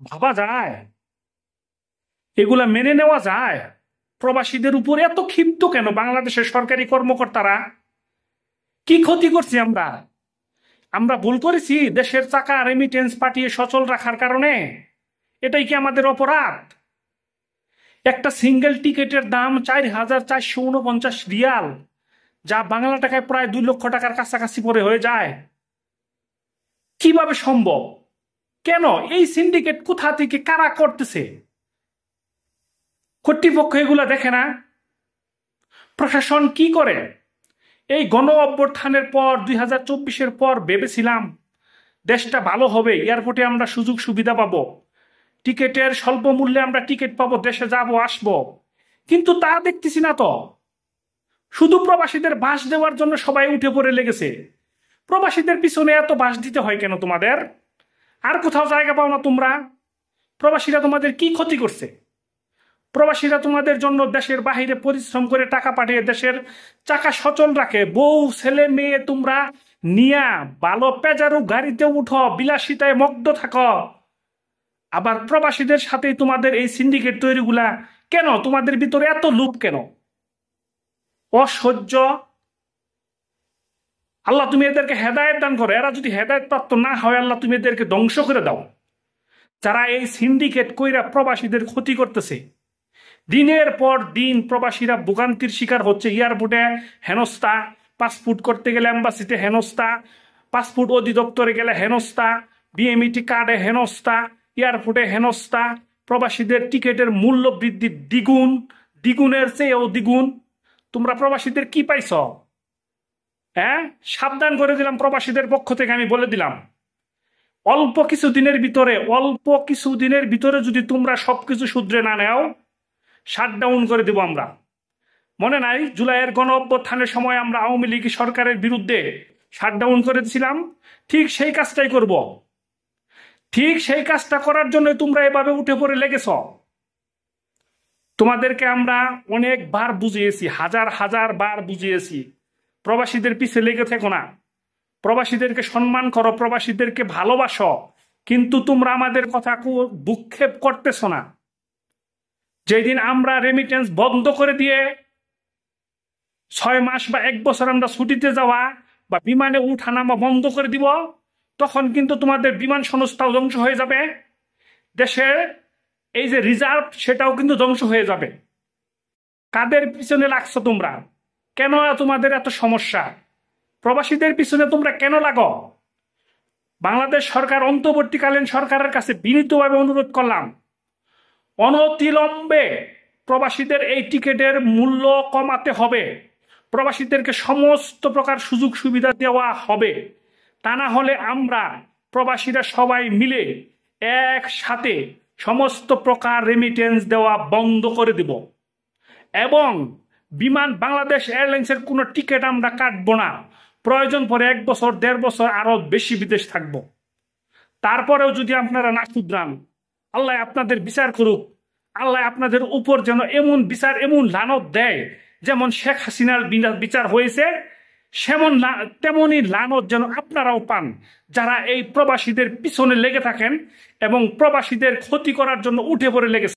ভাবা যায়? এগুলা মেনে নেওয়া যায়? প্রবাসীদের উপর এত ক্ষিপ্ত কেন বাংলাদেশের সরকারি কর্মকর্তারা? কি ক্ষতি করছি আমরা? আমরা ভুল করেছি দেশের চাকা রেমিটেন্স পাঠিয়ে সচল রাখার কারণে? এটাই কি আমাদের অপরাধ? একটা সিঙ্গেল টিকিটের দাম 4,449 রিয়াল, যা বাংলা টাকায় প্রায় 2 লক্ষ টাকার কাছাকাছি পরে হয়ে যায়। কিভাবে সম্ভব? কেন? এই সিন্ডিকেট কোথা থেকে কারা করতেছে? কর্তৃপক্ষ এগুলা দেখে না? প্রশাসন কি করে? এই গণ অভ্যুত্থানের পর 2024-এর পর ভেবেছিলাম দেশটা ভালো হবে, এয়ারপোর্টে আমরা সুযোগ সুবিধা পাবো, টিকিটের স্বল্প মূল্যে আমরা টিকিট পাবো, দেশে যাব আসবো। কিন্তু তা দেখতেছি না তো। শুধু প্রবাসীদের বাস দেওয়ার জন্য সবাই উঠে পড়ে লেগেছে। প্রবাসীদের পিছনে এত বাস দিতে হয় কেন তোমাদের? আর কোথাও জায়গা পাও না তোমরা? প্রবাসীরা তোমাদের কি ক্ষতি করছে? প্রবাসীরা তোমাদের জন্য দেশের বাহিরে পরিশ্রম করে টাকা পাঠিয়ে দেশের চাকা সচল রাখে। বউ ছেলে মেয়ে তোমরা নিয়া ভালো পেজারু গাড়িতে উঠো, বিলাসিতায় মগ্ন থাকো। আবার প্রবাসীদের সাথে তোমাদের এই সিন্ডিকেট তৈরিগুলা কেন? তোমাদের ভিতরে এত লোভ কেন? অসহ্য। আল্লাহ তুমি এদেরকে হেদায়েত দান করো। এরা যদি হেদায়েত প্রাপ্ত না হয়, আল্লাহ তুমি এদেরকে ধ্বংস করে দাও। যারা এই সিন্ডিকেট কইরা প্রবাসীদের ক্ষতি করতেছে, দিনের পর দিন প্রবাসীরা ভোগান্তির শিকার হচ্ছে। এয়ারপোর্টে হেনস্থা, পাসপোর্ট করতে গেলে অ্যাম্বাসিতে হেনস্থা, পাসপোর্ট অধিদপ্তরে গেলে হেনস্থা, বিএমইটি কার্ডে হেনস্থা, এয়ারপোর্টে হেনস্থা। প্রবাসীদের টিকিটের মূল্য বৃদ্ধি দ্বিগুণ, দ্বিগুণের চেয়েও দ্বিগুণ। তোমরা প্রবাসীদের কি পাইছ? হ্যাঁ, সাবধান করে দিলাম প্রবাসীদের পক্ষ থেকে, আমি বলে দিলাম অল্প কিছুদিনের ভিতরে যদি তোমরা সবকিছু শুধরে না নেও, শাটডাউন করে দেব আমরা। মনে নাই জুলাইয়ের গণ অভ্যুত্থানের সময় আমরা আওয়ামী লীগ সরকারের বিরুদ্ধে শাটডাউন করেছিলাম? ঠিক সেই কাজটাই করব। ঠিক সেই কাজটা করার জন্য তোমরা এভাবে উঠে পড়ে লেগেছ। তোমাদেরকে আমরা অনেকবার বুঝিয়েছি, হাজার হাজার বার বুঝিয়েছি, প্রবাসীদের পিছে লেগে থেকো না, প্রবাসীদেরকে সম্মান করো, প্রবাসীদেরকে ভালোবাসো। কিন্তু তোমরা আমাদের কথা ভ্রুক্ষেপ করতেছ না। যেদিন আমরা রেমিটেন্স বন্ধ করে দিয়ে 6 মাস বা 1 বছর আমরা ছুটিতে যাওয়া বা বিমানে উঠানামা বন্ধ করে দিব, তখন কিন্তু তোমাদের বিমান সংস্থাও ধ্বংস হয়ে যাবে। দেশের এই যে রিজার্ভ, সেটাও কিন্তু ধ্বংস হয়ে যাবে। কাদের পিছনে লাগছো তোমরা? কেন তোমাদের এত সমস্যা? প্রবাসীদের পিছনে তোমরা কেন লাগো? বাংলাদেশ সরকার, অন্তর্বর্তীকালীন সরকারের কাছে বিনীতভাবে অনুরোধ করলাম, অনতিবিলম্বে প্রবাসীদের এই টিকিটের মূল্য কমাতে হবে। প্রবাসীদেরকে সমস্ত প্রকার সুযোগ সুবিধা দেওয়া হবে। তা না হলে আমরা প্রবাসীরা সবাই মিলে একসাথে সমস্ত প্রকার রেমিটেন্স দেওয়া বন্ধ করে দেব। এবং বাংলাদেশ এয়ারলাইন্সের কোনো টিকিট আমরা কাটবো না। প্রয়োজন পরে 1 বছর 1.5 বছর আরো বেশি বিদেশ থাকবো। তারপরেও যদি আপনারা না শুধরান, আল্লাহ আপনাদের বিচার করুক। আল্লাহ আপনাদের উপর যেন এমন বিচার, এমন লানত দেয়, যেমন শেখ হাসিনার বিচার হয়েছে, তেমনই লানত যেন আপনারাও পান, যারা এই প্রবাসীদের পিছনে লেগে থাকেন এবং প্রবাসীদের ক্ষতি করার জন্য উঠে পড়ে লেগেছে।